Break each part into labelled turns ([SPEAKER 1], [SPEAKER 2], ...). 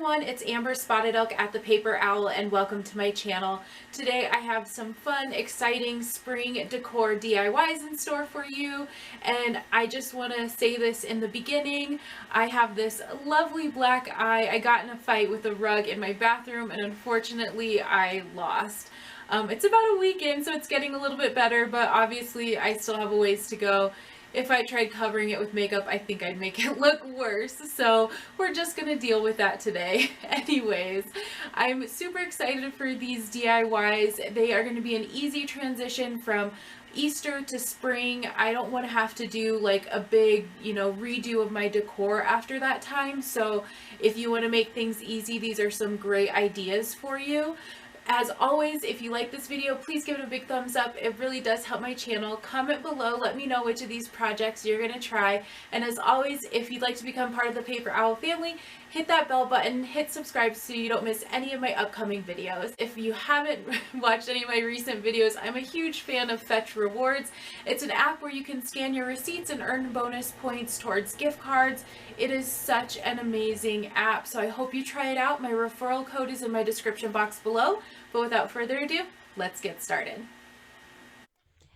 [SPEAKER 1] everyone, it's Amber Spotted Elk at the Paper Owl and welcome to my channel. Today I have some fun, exciting spring decor DIYs in store for you, and I just want to say this in the beginning. I have this lovely black eye. I got in a fight with a rug in my bathroom and unfortunately I lost. It's about a week in, so it's getting a little bit better, but obviously I still have a ways to go. If I tried covering it with makeup, I think I'd make it look worse. So we're just gonna deal with that today. Anyways, I'm super excited for these DIYs. They are gonna be an easy transition from Easter to spring. I don't want to have to do like a big, redo of my decor after that time. So if you want to make things easy, these are some great ideas for you. As always, if you like this video, please give it a big thumbs up. It really does help my channel. Comment below, let me know which of these projects you're going to try. And as always, if you'd like to become part of the Paper Owl family, hit that bell button, hit subscribe so you don't miss any of my upcoming videos. If you haven't watched any of my recent videos, I'm a huge fan of Fetch Rewards. It's an app where you can scan your receipts and earn bonus points towards gift cards. It is such an amazing app, so I hope you try it out. My referral code is in my description box below. But without further ado, let's get started.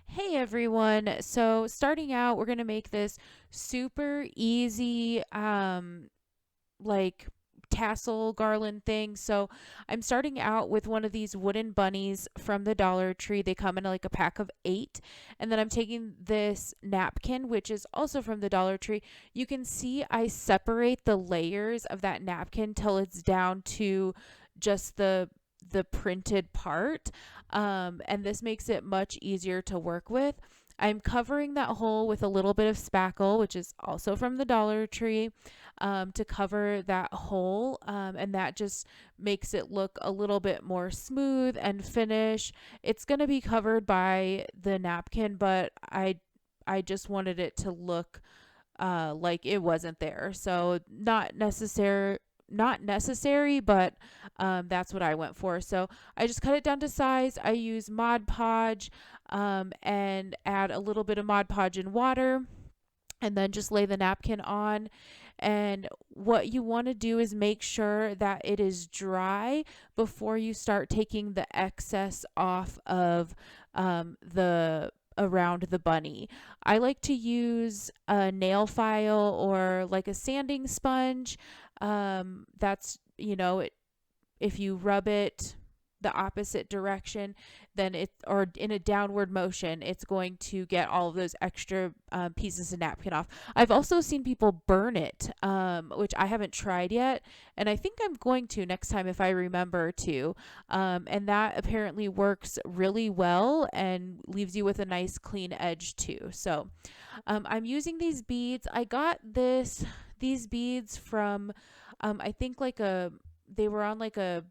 [SPEAKER 2] Hey everyone. So starting out, we're going to make this super easy like tassel garland thing. So I'm starting out with one of these wooden bunnies from the Dollar Tree. They come in like a pack of 8. And then I'm taking this napkin, which is also from the Dollar Tree. You can see I separate the layers of that napkin till it's down to just the printed part, and this makes it much easier to work with. I'm covering that hole with a little bit of spackle, which is also from the Dollar Tree, to cover that hole, and that just makes it look a little bit more smooth and finish. It's going to be covered by the napkin, but I just wanted it to look like it wasn't there, so not necessary, but that's what I went for. So I just cut it down to size. I use Mod Podge, and add a little bit of Mod Podge in water, and then just lay the napkin on. And what you want to do is make sure that it is dry before you start taking the excess off of the around the bunny. I like to use a nail file or like a sanding sponge. That's, if you rub it the opposite direction, then or in a downward motion, it's going to get all of those extra pieces of napkin off. I've also seen people burn it, which I haven't tried yet, and I think I'm going to next time if I remember to. And that apparently works really well and leaves you with a nice clean edge too. So I'm using these beads. I got these beads from I think they were on like a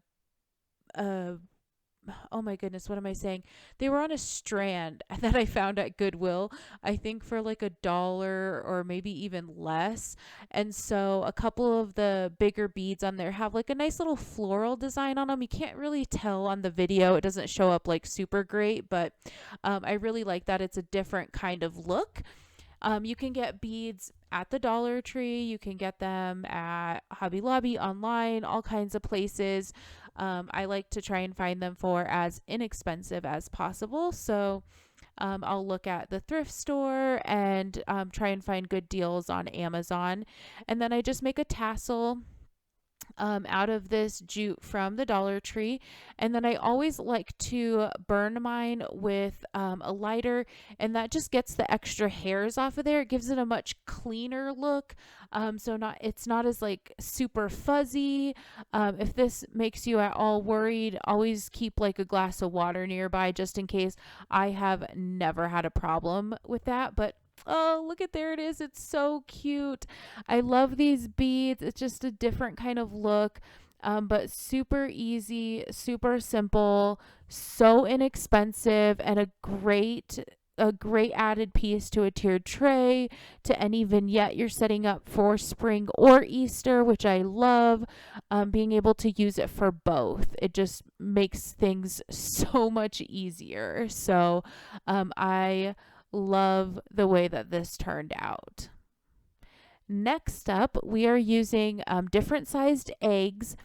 [SPEAKER 2] oh my goodness, what am I saying? They were on a strand that I found at Goodwill, I think for like $1 or maybe even less. And so a couple of the bigger beads on there have like a nice little floral design on them. You can't really tell on the video. It doesn't show up like super great, but I really like that. It's a different kind of look. You can get beads at the Dollar Tree. You can get them at Hobby Lobby, online, all kinds of places. I like to try and find them for as inexpensive as possible. So I'll look at the thrift store and try and find good deals on Amazon. And then I just make a tassel out of this jute from the Dollar Tree. And then I always like to burn mine with a lighter, and that just gets the extra hairs off of there. It gives it a much cleaner look. So it's not as like super fuzzy. If this makes you at all worried, always keep like a glass of water nearby just in case. I have never had a problem with that, but oh, look at, there it is. It's so cute. I love these beads. It's just a different kind of look, but super easy, super simple, so inexpensive, and a great added piece to a tiered tray, to any vignette you're setting up for spring or Easter, which I love. Being able to use it for both, it just makes things so much easier. So I love the way that this turned out. Next up, we are using different sized eggs.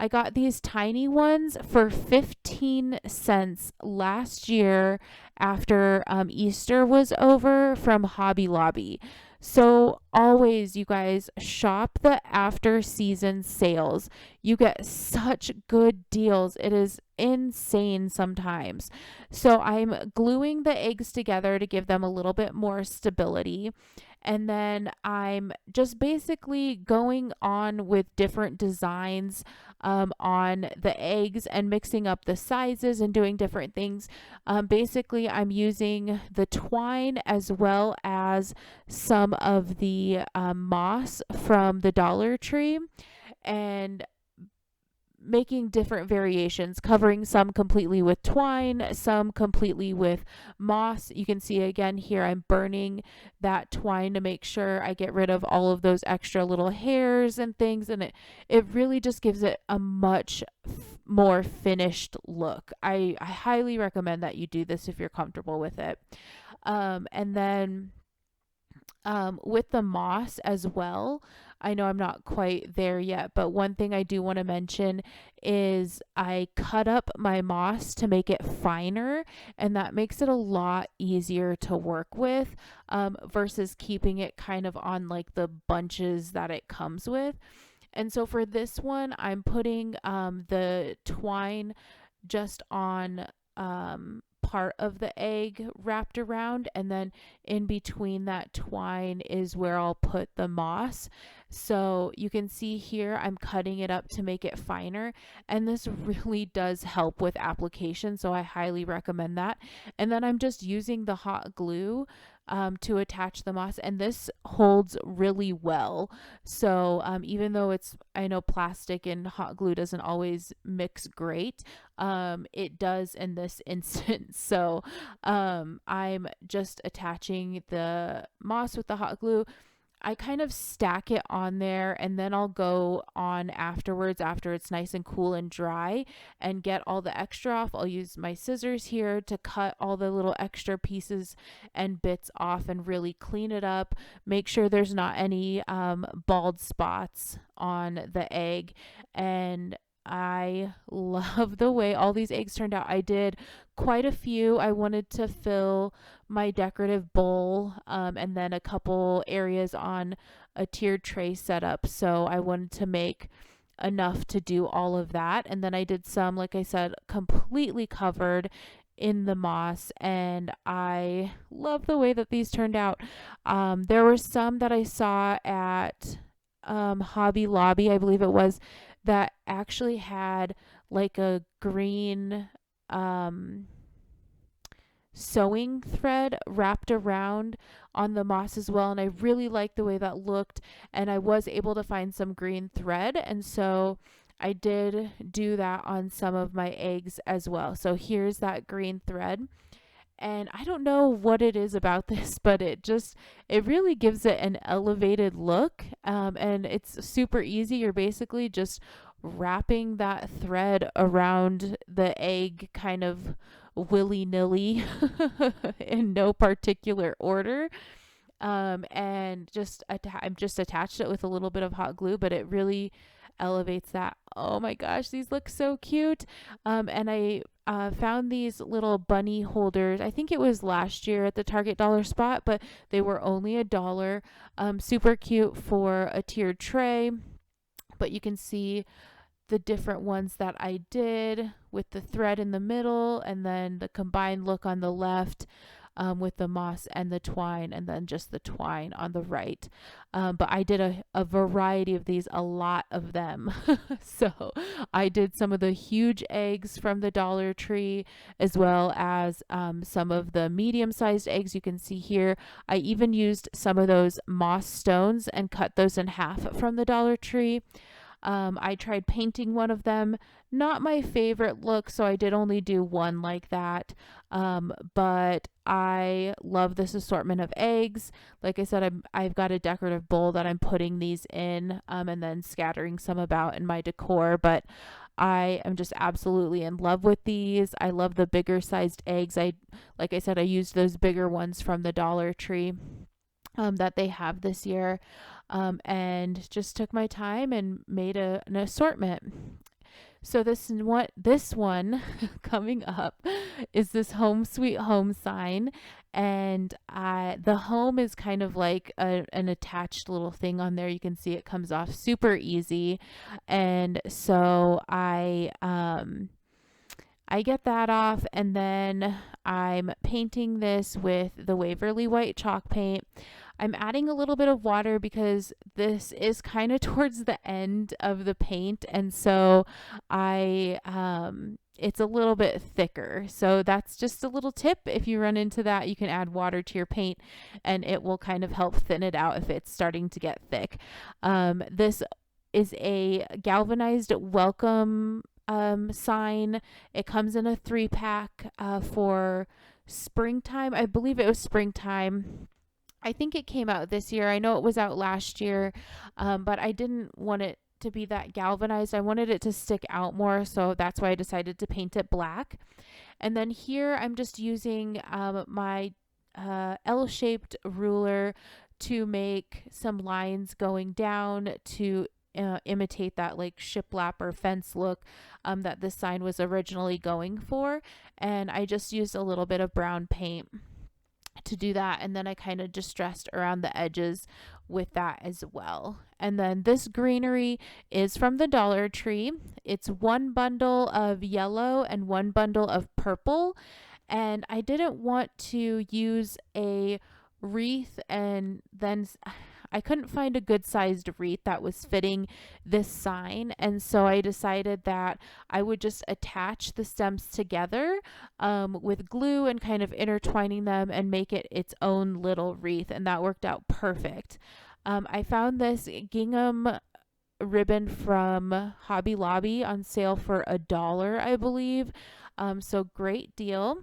[SPEAKER 2] I got these tiny ones for 15 cents last year after Easter was over from Hobby Lobby. So, always, you guys, shop the after season sales. You get such good deals. It is insane sometimes. So, I'm gluing the eggs together to give them a little bit more stability. And then I'm just basically going on with different designs on the eggs and mixing up the sizes and doing different things. Basically, I'm using the twine as well as some of the moss from the Dollar Tree and making different variations, covering some completely with twine, some completely with moss. You can see again here, I'm burning that twine to make sure I get rid of all of those extra little hairs and things. And it really just gives it a much more finished look. I highly recommend that you do this if you're comfortable with it. And then with the moss as well, I know I'm not quite there yet, but one thing I do want to mention is I cut up my moss to make it finer, and that makes it a lot easier to work with versus keeping it kind of on like the bunches that it comes with. And so for this one, I'm putting the twine just on part of the egg wrapped around, and then in between that twine is where I'll put the moss. So you can see here I'm cutting it up to make it finer, and this really does help with application, so I highly recommend that. And then I'm just using the hot glue to attach the moss, and this holds really well. So even though I know plastic and hot glue doesn't always mix great, it does in this instance. So I'm just attaching the moss with the hot glue. I kind of stack it on there, and then I'll go on afterwards after it's nice and cool and dry and get all the extra off. I'll use my scissors here to cut all the little extra pieces and bits off and really clean it up. Make sure there's not any bald spots on the egg. And I love the way all these eggs turned out. I did quite a few. I wanted to fill my decorative bowl and then a couple areas on a tiered tray setup. So I wanted to make enough to do all of that. And then I did some, like I said, completely covered in the moss, and I love the way that these turned out. There were some that I saw at Hobby Lobby, I believe it was, that actually had like a green sewing thread wrapped around on the moss as well, and I really liked the way that looked, and I was able to find some green thread, and so I did do that on some of my eggs as well. So here's that green thread. And I don't know what it is about this, but it really gives it an elevated look. And it's super easy. You're basically just wrapping that thread around the egg kind of willy-nilly in no particular order. And I'm just attached it with a little bit of hot glue, but it really elevates that. Oh my gosh, these look so cute. And I found these little bunny holders. I think it was last year at the Target dollar spot, but they were only $1. Super cute for a tiered tray. But you can see the different ones that I did with the thread in the middle, and then the combined look on the left with the moss and the twine, and then just the twine on the right. But I did a variety of these, a lot of them. So I did some of the huge eggs from the Dollar Tree, as well as some of the medium-sized eggs you can see here. I even used some of those moss stones and cut those in half from the Dollar Tree. I tried painting one of them. Not my favorite look, so I did only do one like that. But I love this assortment of eggs. Like I said, I've got a decorative bowl that I'm putting these in, and then scattering some about in my decor. But I am just absolutely in love with these. I love the bigger sized eggs. Like I said, I used those bigger ones from the Dollar Tree that they have this year. and just took my time and made an assortment. So this one coming up is this home sweet home sign, and the home is kind of like an attached little thing on there. You can see it comes off super easy, and so I get that off, and then I'm painting this with the Waverly White chalk paint. I'm adding a little bit of water because this is kind of towards the end of the paint, and so it's a little bit thicker. So that's just a little tip. If you run into that, you can add water to your paint and it will kind of help thin it out if it's starting to get thick. This is a galvanized welcome sign. It comes in a 3-pack for springtime. I believe it was springtime. I think it came out this year. I know it was out last year, but I didn't want it to be that galvanized. I wanted it to stick out more, so that's why I decided to paint it black. And then here I'm just using my L-shaped ruler to make some lines going down to imitate that like shiplap or fence look that this sign was originally going for. And I just used a little bit of brown paint to do that, and then I kind of distressed around the edges with that as well. And then this greenery is from the Dollar Tree. It's one bundle of yellow and one bundle of purple, and I didn't want to use a wreath, and then I couldn't find a good sized wreath that was fitting this sign, and so I decided that I would just attach the stems together with glue and kind of intertwining them and make it its own little wreath, and that worked out perfect. I found this gingham ribbon from Hobby Lobby on sale for $1, I believe, so great deal.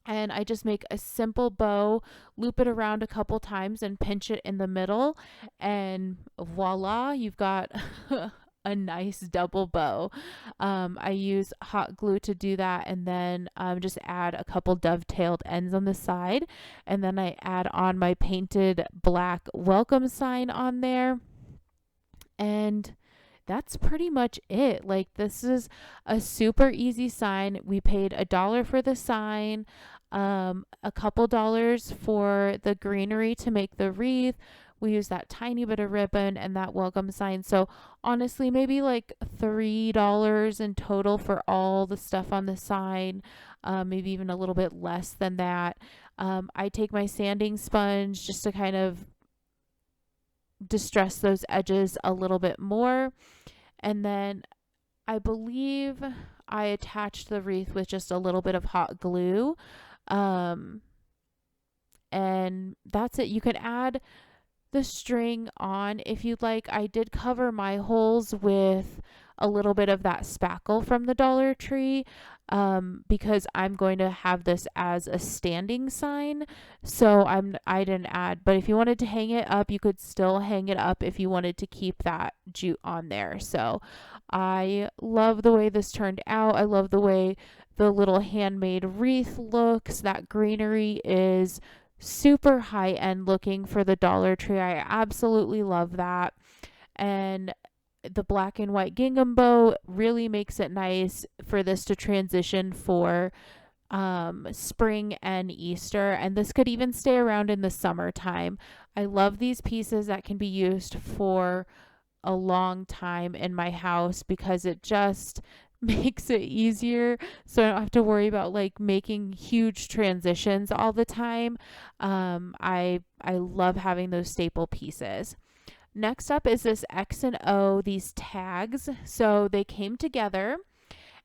[SPEAKER 2] And I just make a simple bow, loop it around a couple times and pinch it in the middle, and voila, you've got a nice double bow. I use hot glue to do that, and then just add a couple dovetailed ends on the side, and then I add on my painted black welcome sign on there, and that's pretty much it. Like, this is a super easy sign. We paid $1 for the sign, a couple dollars for the greenery to make the wreath. We use that tiny bit of ribbon and that welcome sign. So honestly, maybe like $3 in total for all the stuff on the sign, maybe even a little bit less than that. I take my sanding sponge just to kind of distress those edges a little bit more. And then I believe I attached the wreath with just a little bit of hot glue. And that's it. You can add the string on if you'd like. I did cover my holes with a little bit of that spackle from the Dollar Tree because I'm going to have this as a standing sign, so I didn't add. But if you wanted to hang it up, you could still hang it up if you wanted to keep that jute on there. So I love the way this turned out. I love the way the little handmade wreath looks. That greenery is super high end looking for the Dollar Tree. I absolutely love that. And the black and white gingham bow really makes it nice for this to transition for spring and Easter, and this could even stay around in the summertime. I love these pieces that can be used for a long time in my house because it just makes it easier, so I don't have to worry about like making huge transitions all the time. I love having those staple pieces. Next up is this X and O, these tags. So they came together,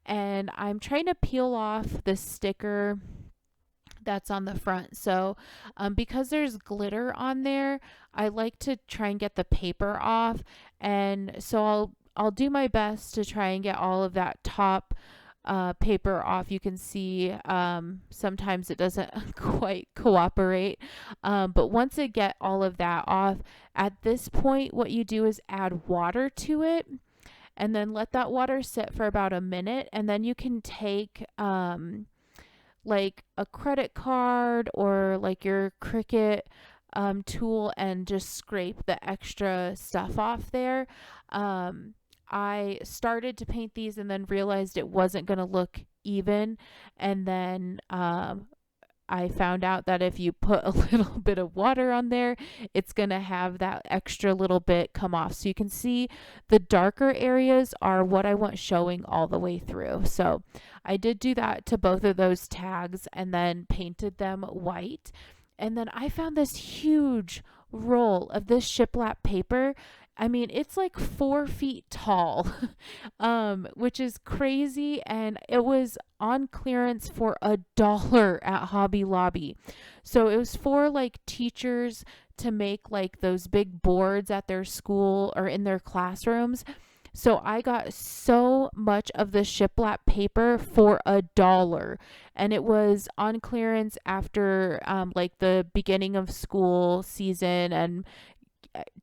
[SPEAKER 2] and I'm trying to peel off the sticker that's on the front. So because there's glitter on there, I like to try and get the paper off, and so I'll do my best to try and get all of that top paper off. You can see sometimes it doesn't quite cooperate, but once I get all of that off, at this point what you do is add water to it and then let that water sit for about a minute, and then you can take like a credit card or like your Cricut tool and just scrape the extra stuff off there. Um, I started to paint these and then realized it wasn't going to look even. And then I found out that if you put a little bit of water on there, it's going to have that extra little bit come off. So you can see the darker areas are what I want showing all the way through. So I did do that to both of those tags and then painted them white. And then I found this huge roll of this shiplap paper. I mean, it's like 4 feet tall, which is crazy. And it was on clearance for $1 at Hobby Lobby. So it was for like teachers to make like those big boards at their school or in their classrooms. So I got so much of the shiplap paper for $1, and it was on clearance after like the beginning of school season and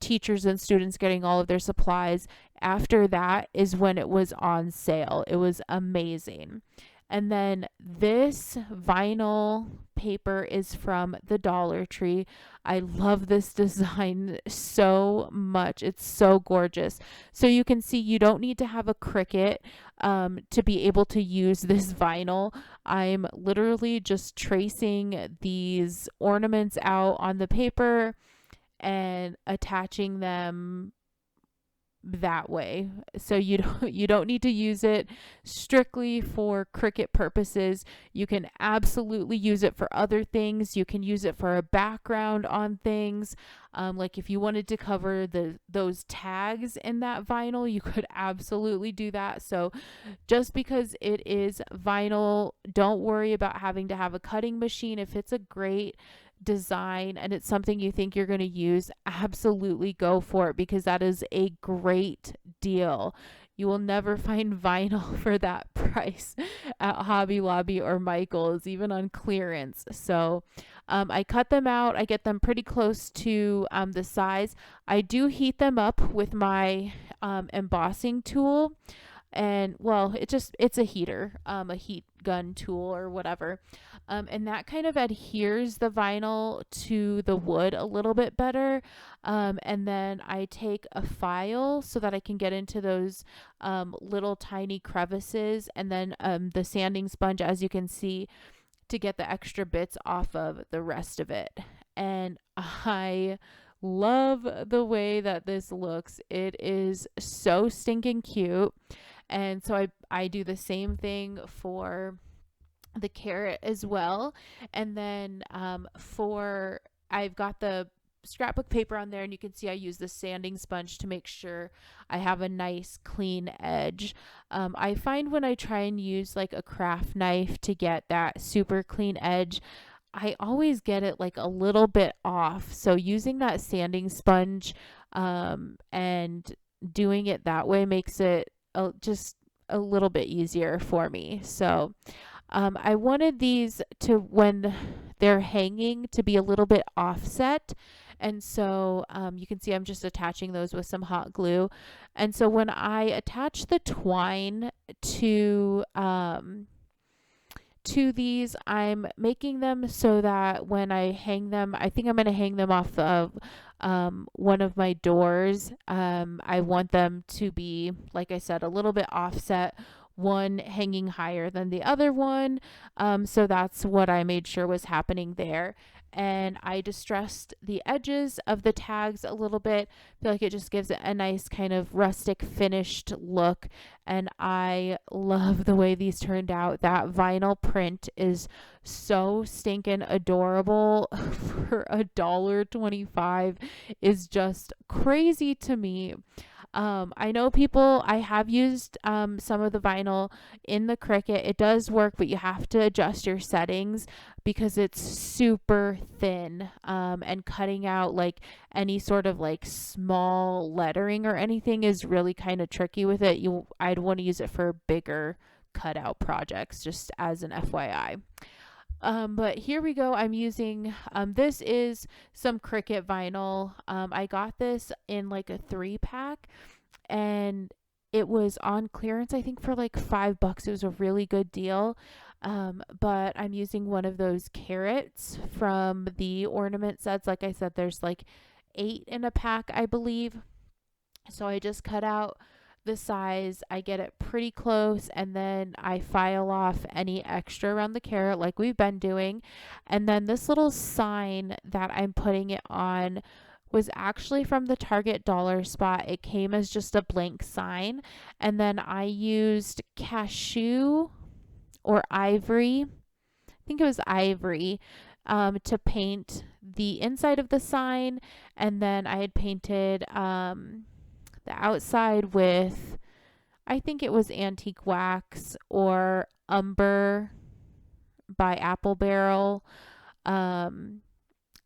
[SPEAKER 2] teachers and students getting all of their supplies. After that is when it was on sale. It was amazing. And then this vinyl paper is from the Dollar Tree. I love this design so much. It's so gorgeous. So you can see you don't need to have a Cricut to be able to use this vinyl. I'm literally just tracing these ornaments out on the paper and attaching them that way. So you don't need to use it strictly for Cricut purposes. You can absolutely use it for other things. You can use it for a background on things. Like if you wanted to cover those tags in that vinyl, you could absolutely do that. So just because it is vinyl, don't worry about having to have a cutting machine. If it's a great design and it's something you think you're going to use, absolutely go for it, because that is a great deal. You will never find vinyl for that price at Hobby Lobby or Michael's, even on clearance. So I cut them out. I get them pretty close to the size. I do heat them up with my embossing tool. And well, it's a heater, a heat gun tool or whatever. And that kind of adheres the vinyl to the wood a little bit better. And then I take a file so that I can get into those little tiny crevices, and then the sanding sponge, as you can see, to get the extra bits off of the rest of it. And I love the way that this looks. It is so stinking cute. And so I do the same thing for the carrot as well. And then I've got the scrapbook paper on there, and you can see I use the sanding sponge to make sure I have a nice clean edge. I find when I try and use like a craft knife to get that super clean edge, I always get it like a little bit off. So using that sanding sponge and doing it that way makes it just a little bit easier for me. So I wanted these to, when they're hanging, to be a little bit offset. And so you can see I'm just attaching those with some hot glue. And so when I attach the twine to these, I'm making them so that when I hang them, I think I'm going to hang them off of one of my doors. I want them to be, like I said, a little bit offset, one hanging higher than the other one. So that's what I made sure was happening there. And I distressed the edges of the tags a little bit. I feel like it just gives it a nice kind of rustic finished look. And I love the way these turned out. That vinyl print is so stinking adorable for $1.25 is just crazy to me. I know I have used some of the vinyl in the Cricut. It does work, but you have to adjust your settings because it's super thin, and cutting out like any sort of like small lettering or anything is really kind of tricky with it. I'd want to use it for bigger cutout projects, just as an FYI. But here we go. I'm using, this is some Cricut vinyl. I got this in like a 3-pack, and it was on clearance, I think, for like $5. It was a really good deal. But I'm using one of those carrots from the ornament sets. Like I said, there's like 8 in a pack, I believe. So I just cut out the size, I get it pretty close, and then I file off any extra around the carrot like we've been doing. And then this little sign that I'm putting it on was actually from the Target dollar spot. It came as just a blank sign, and then I used cashew or ivory, I think it was ivory, to paint the inside of the sign. And then I had painted the outside with, I think it was antique wax or umber by Apple Barrel. Um,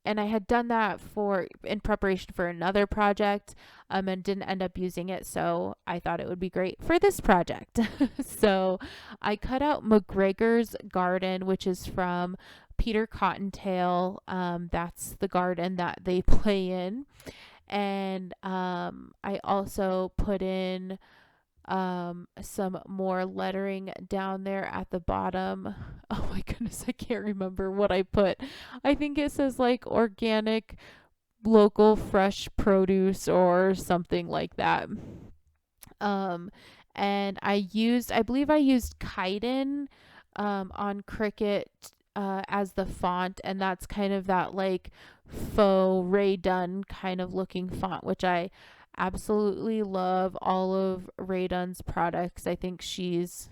[SPEAKER 2] and I had done that for in preparation for another project, and didn't end up using it, so I thought it would be great for this project. So I cut out McGregor's Garden, which is from Peter Cottontail. That's the garden that they play in. And I also put in some more lettering down there at the bottom. Oh my goodness, I can't remember what I put. I think it says like organic, local, fresh produce or something like that. Um, and I believe I used Chitin on Cricut as the font, and that's kind of that like faux Ray Dunn kind of looking font, which I absolutely love all of Ray Dunn's products. I think she's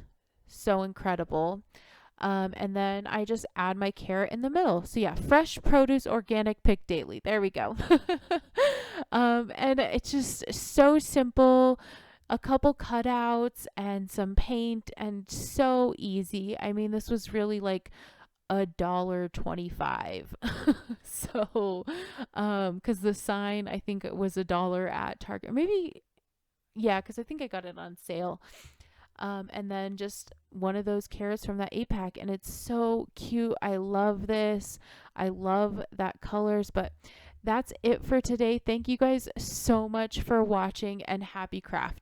[SPEAKER 2] so incredible. And then I just add my carrot in the middle. So yeah, fresh produce, organic, pick daily. There we go. And it's just so simple. A couple cutouts and some paint, and so easy. I mean, this was really like $1.25. So, because the sign, I think it was $1 at Target. Maybe, yeah, because I think I got it on sale. And then just one of those carrots from that 8 pack, and it's so cute. I love this. I love that colors, but that's it for today. Thank you guys so much for watching, and happy crafting.